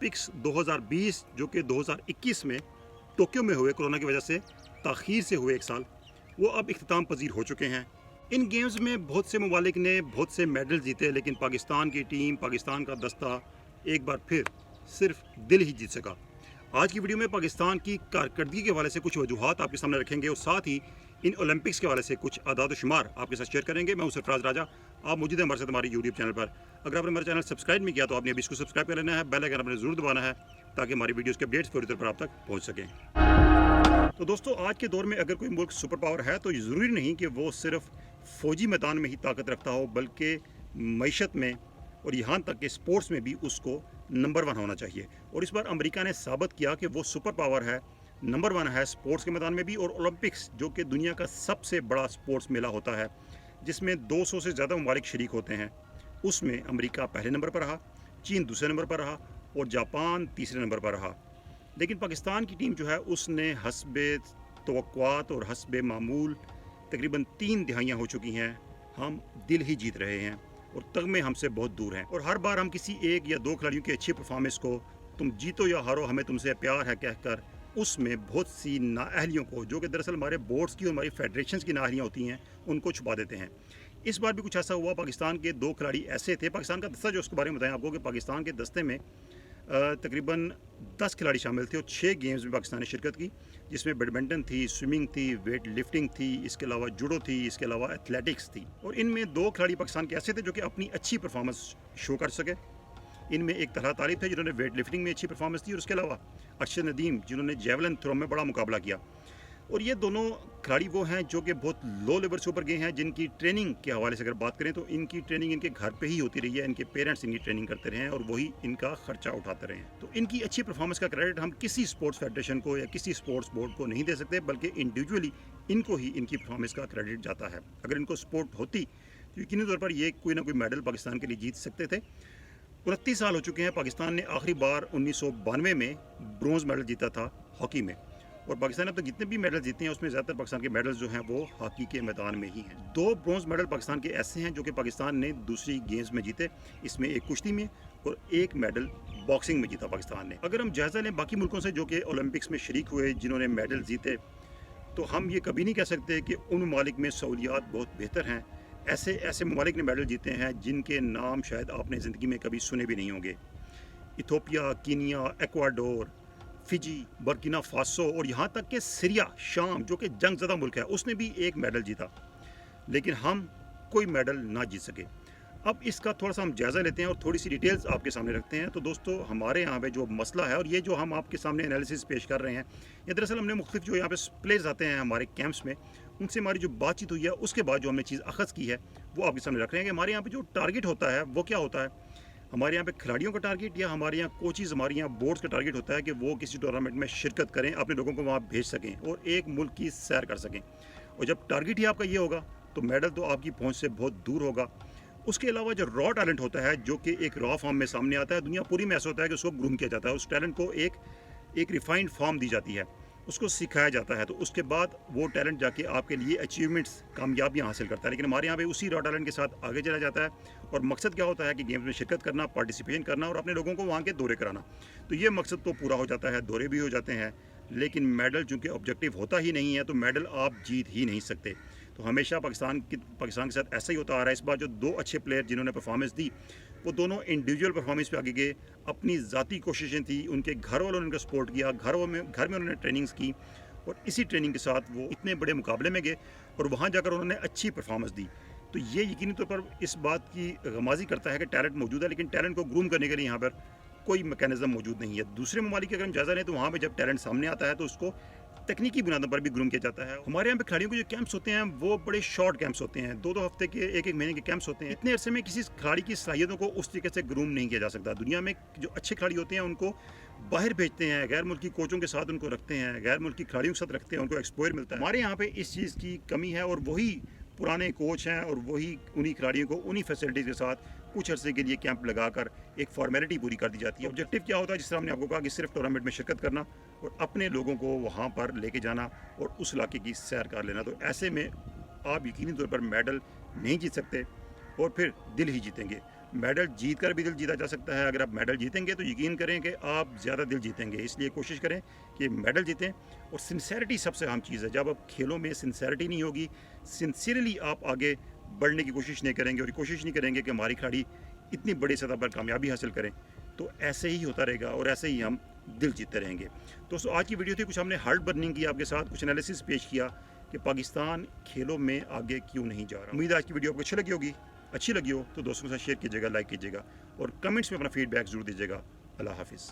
Olympics 2020 جو کہ 2021 میں ٹوکیو میں ہوئے کورونا کی وجہ سے تاخیر سے ہوئے ایک سال، وہ اب اختتام پذیر ہو چکے ہیں۔ ان گیمز میں بہت سے ممالک نے بہت سے میڈل جیتے، لیکن پاکستان کی ٹیم، پاکستان کا دستہ ایک بار پھر صرف دل ہی جیت سکا۔ آج کی ویڈیو میں پاکستان کی کارکردگی کے حوالے سے کچھ وجوہات آپ کے سامنے رکھیں گے اور ساتھ ہی ان اولمپکس کے حوالے سے کچھ اعداد و شمار آپ کے ساتھ شیئر کریں گے۔ میں ہوں سرفراز راجہ، آپ موجود ہیں ہمارے ساتھ ہماری یوٹیوب چینل پر۔ اگر آپ نے ہمارا چینل سبسکرائب نہیں کیا تو آپ نے ابھی اس کو سبسکرائب کر لینا ہے، بیل آئکن آپ نے ضرور دبانا ہے تاکہ ہماری ویڈیوز کے اپڈیٹس فوری طور پر آپ تک پہنچ سکیں۔ تو دوستو، آج کے دور میں اگر کوئی ملک سپر پاور ہے تو یہ ضروری نہیں کہ وہ صرف فوجی میدان میں ہی طاقت رکھتا ہو، بلکہ معیشت میں اور یہاں تک کہ سپورٹس میں بھی اس کو نمبر 1 ہونا چاہیے۔ اور اس بار امریکہ نے ثابت کیا کہ وہ سپر پاور ہے، نمبر 1 ہے سپورٹس کے میدان میں بھی۔ اور اولمپکس جو کہ دنیا کا سب سے بڑا سپورٹس میلہ ہوتا ہے، جس میں 200 سے زیادہ ممالک شریک ہوتے ہیں، اس میں امریکہ پہلے نمبر پر رہا، چین دوسرے نمبر پر رہا اور جاپان تیسرے نمبر پر رہا۔ لیکن پاکستان کی ٹیم جو ہے اس نے حسب توقعات اور حسب معمول تقریباً 3 دہائیاں ہو چکی ہیں، ہم دل ہی جیت رہے ہیں اور تغمے ہم سے بہت دور ہیں۔ اور ہر بار ہم کسی ایک یا دو کھلاڑیوں کی اچھی پرفارمنس کو تم جیتو یا ہارو ہمیں تم سے پیار ہے کہہ کر اس میں بہت سی نااہلیوں کو، جو کہ دراصل ہمارے بورڈز کی اور ہماری فیڈریشنز کی نااہلیاں ہوتی ہیں، ان کو چھپا دیتے ہیں۔ اس بار بھی کچھ ایسا ہوا۔ پاکستان کے 2 کھلاڑی ایسے تھے، پاکستان کا دستہ جو اس کے بارے میں بتائیں آپ کو کہ پاکستان کے دستے میں تقریباً 10 کھلاڑی شامل تھے اور 6 گیمز میں پاکستان نے شرکت کی، جس میں بیڈمنٹن تھی، سوئمنگ تھی، ویٹ لفٹنگ تھی، اس کے علاوہ جوڈو تھی، اس کے علاوہ ایتھلیٹکس تھی۔ اور ان میں 2 کھلاڑی پاکستان کے ایسے تھے جو کہ اپنی اچھی پرفارمنس شو کر سکے۔ ان میں ایک طلحہ طالب تھے جنہوں نے ویٹ لفٹنگ میں اچھی پرفارمنس دی، اور اس کے علاوہ ارشد ندیم جنہوں نے جیولن تھرو میں بڑا مقابلہ کیا۔ اور یہ دونوں کھلاڑی وہ ہیں جو کہ بہت لو لیول سے اوپر گئے ہیں، جن کی ٹریننگ کے حوالے سے اگر بات کریں تو ان کی ٹریننگ ان کے گھر پہ ہی ہوتی رہی ہے، ان کے پیرنٹس ان کی ٹریننگ کرتے رہے ہیں اور وہی ان کا خرچہ اٹھاتے رہے ہیں۔ تو ان کی اچھی پرفارمنس کا کریڈٹ ہم کسی سپورٹس فیڈریشن کو یا کسی سپورٹس بورڈ کو نہیں دے سکتے، بلکہ انڈیویجولی ان کو ہی ان کی پرفارمنس کا کریڈٹ جاتا ہے۔ اگر ان کو سپورٹ ہوتی تو یقینی طور پر یہ کوئی نہ کوئی میڈل پاکستان کے لیے جیت سکتے تھے۔ 29 سال ہو چکے ہیں، پاکستان نے آخری بار 1992 میں برونز میڈل جیتا تھا ہاکی میں، اور پاکستان نے اب تک جتنے بھی میڈل جیتے ہیں اس میں زیادہ تر پاکستان کے میڈلز جو ہیں وہ ہاکی کے میدان میں ہی ہیں۔ 2 برونز میڈل پاکستان کے ایسے ہیں جو کہ پاکستان نے دوسری گیمز میں جیتے، اس میں ایک کشتی میں اور ایک میڈل باکسنگ میں جیتا پاکستان نے۔ اگر ہم جائزہ لیں باقی ملکوں سے جو کہ اولمپکس میں شریک ہوئے، جنہوں نے میڈل جیتے، تو ہم یہ کبھی نہیں کہہ سکتے کہ ان ممالک میں سہولیات بہت بہتر ہیں۔ ایسے ممالک نے میڈل جیتے ہیں جن کے نام شاید آپ نے زندگی میں کبھی سنے بھی نہیں ہوں گے۔ Ethiopia, Kenya, Ecuador, Fiji, Burkina Faso اور یہاں تک کہ سیریا، شام جو کہ جنگ زدہ ملک ہے، اس نے بھی ایک میڈل جیتا، لیکن ہم کوئی میڈل نہ جیت سکے۔ اب اس کا تھوڑا سا ہم جائزہ لیتے ہیں اور تھوڑی سی ڈیٹیلز آپ کے سامنے رکھتے ہیں۔ تو دوستو، ہمارے یہاں پہ جو مسئلہ ہے اور یہ جو ہم آپ کے سامنے انالیسس پیش کر رہے ہیں، یہ دراصل ہم نے مختلف جو یہاں پہ پلیئرز آتے ہیں ہمارے کیمپس میں، ان سے ہماری جو بات چیت ہوئی ہے، اس کے بعد جو ہم نے چیز اخذ کی ہے وہ آپ کے سامنے رکھ رہے ہیں کہ ہمارے یہاں پہ جو ٹارگٹ ہوتا ہے وہ کیا ہوتا ہے۔ ہمارے یہاں پہ کھلاڑیوں کا ٹارگٹ یا ہمارے یہاں کوچز، ہمارے یہاں بورڈز کا ٹارگٹ ہوتا ہے کہ وہ کسی ٹورنامنٹ میں شرکت کریں، اپنے لوگوں کو وہاں بھیج سکیں اور ایک ملک کی سیر کر سکیں۔ اور جب ٹارگٹ ہی آپ کا یہ ہوگا تو میڈل تو آپ کی پہنچ سے بہت دور ہوگا۔ اس کے علاوہ جو را ٹیلنٹ ہوتا ہے، جو کہ ایک را فارم میں سامنے آتا ہے، دنیا پوری میں ایسا ہوتا ہے کہ اس کو گروم کیا جاتا ہے، اس ٹیلنٹ کو ایک ریفائنڈ فارم دی جاتی ہے، اس کو سکھایا جاتا ہے، تو اس کے بعد وہ ٹیلنٹ جا کے آپ کے لیے اچیومنٹس، کامیابیاں حاصل کرتا ہے۔ لیکن ہمارے یہاں پہ اسی را ٹیلنٹ کے ساتھ آگے چلا جاتا ہے اور مقصد کیا ہوتا ہے کہ گیمز میں شرکت کرنا، پارٹیسپیشن کرنا اور اپنے لوگوں کو وہاں کے دورے کرانا۔ تو یہ مقصد تو پورا ہو جاتا ہے، دورے بھی ہو جاتے ہیں، لیکن میڈل چونکہ آبجیکٹیو ہوتا ہی نہیں ہے تو میڈل آپ جیت ہی نہیں سکتے۔ تو ہمیشہ پاکستان کے ساتھ ایسا ہی ہوتا آ رہا ہے۔ اس بار جو 2 اچھے پلیئر جنہوں نے پرفارمنس دی، وہ دونوں انڈیویجول پرفارمنس پہ آگے گئے، اپنی ذاتی کوششیں تھیں، ان کے گھر والوں نے ان کا سپورٹ کیا، گھر میں انہوں نے ٹریننگز کی، اور اسی ٹریننگ کے ساتھ وہ اتنے بڑے مقابلے میں گئے اور وہاں جا کر انہوں نے اچھی پرفارمنس دی۔ تو یہ یقینی طور پر اس بات کی غمازی کرتا ہے کہ ٹیلنٹ موجود ہے، لیکن ٹیلنٹ کو گروم کرنے کے لیے یہاں پر کوئی میکینزم موجود نہیں ہے۔ دوسرے ممالک کے اگر ہم جائزہ لیں تو وہاں پہ جب ٹیلنٹ سامنے آتا ہے تو اس کو تکنیکی بنیادوں پر بھی گروم کیا جاتا ہے۔ ہمارے یہاں پہ کھلاڑیوں کے جو کیمپس ہوتے ہیں وہ بڑے شارٹ کیمپس ہوتے ہیں، 2 ہفتے کے، 1 مہینے کے کیمپس ہوتے ہیں۔ اتنے عرصے میں کسی کھلاڑی کی صلاحیتوں کو اس طریقے سے گروم نہیں کیا جا سکتا۔ دنیا میں جو اچھے کھلاڑی ہوتے ہیں ان کو باہر بھیجتے ہیں، غیر ملکی کوچوں کے ساتھ ان کو رکھتے ہیں، غیر ملکی کھلاڑیوں کے ساتھ رکھتے ہیں، ان کو ایکسپوئر ملتا ہے۔ ہمارے یہاں پہ اس چیز کی کمی ہے اور وہی پرانے کوچ ہیں اور وہی انہی کھلاڑیوں کو انہی فیسلٹیز کے ساتھ کچھ عرصے کے لیے کیمپ لگا کر ایک فارمیلٹی پوری کر دی جاتی ہے۔ آبجیکٹیو کیا ہوتا ہے، جس طرح ہم نے آپ کو کہا کہ صرف ٹورنامنٹ میں شرکت کرنا اور اپنے لوگوں کو وہاں پر لے کے جانا اور اس علاقے کی سیر کر لینا۔ تو ایسے میں آپ یقینی طور پر میڈل نہیں جیت سکتے اور پھر دل ہی جیتیں گے۔ میڈل جیت کر بھی دل جیتا جا سکتا ہے. اگر آپ میڈل جیتیں گے تو یقین کریں کہ آپ زیادہ دل جیتیں گے. اس لیے کوشش کریں کہ میڈل جیتیں. اور سنسیریٹی سب سے اہم چیز ہے. جب آپ کھیلوں میں سنسیریٹی نہیں ہوگی, سنسیئرلی آپ آگے بڑھنے کی کوشش نہیں کریں گے اور کوشش نہیں کریں گے کہ ہماری کھلاڑی اتنی بڑی سطح پر کامیابی حاصل کریں, تو ایسے ہی ہوتا رہے گا اور ایسے ہی ہم دل جیتتے رہیں گے. دوستو آج کی ویڈیو تھی, کچھ ہم نے ہارٹ برننگ کی آپ کے ساتھ, کچھ انالیسس پیش کیا کہ پاکستان کھیلوں میں آگے کیوں نہیں جا رہا. امید ہے آج کی ویڈیو آپ کو اچھی لگی ہو تو دوستوں کے ساتھ شیئر کیجیے گا, لائک کیجیے گا اور کمنٹس میں اپنا فیڈ بیک ضرور دیجیے گا. اللہ حافظ.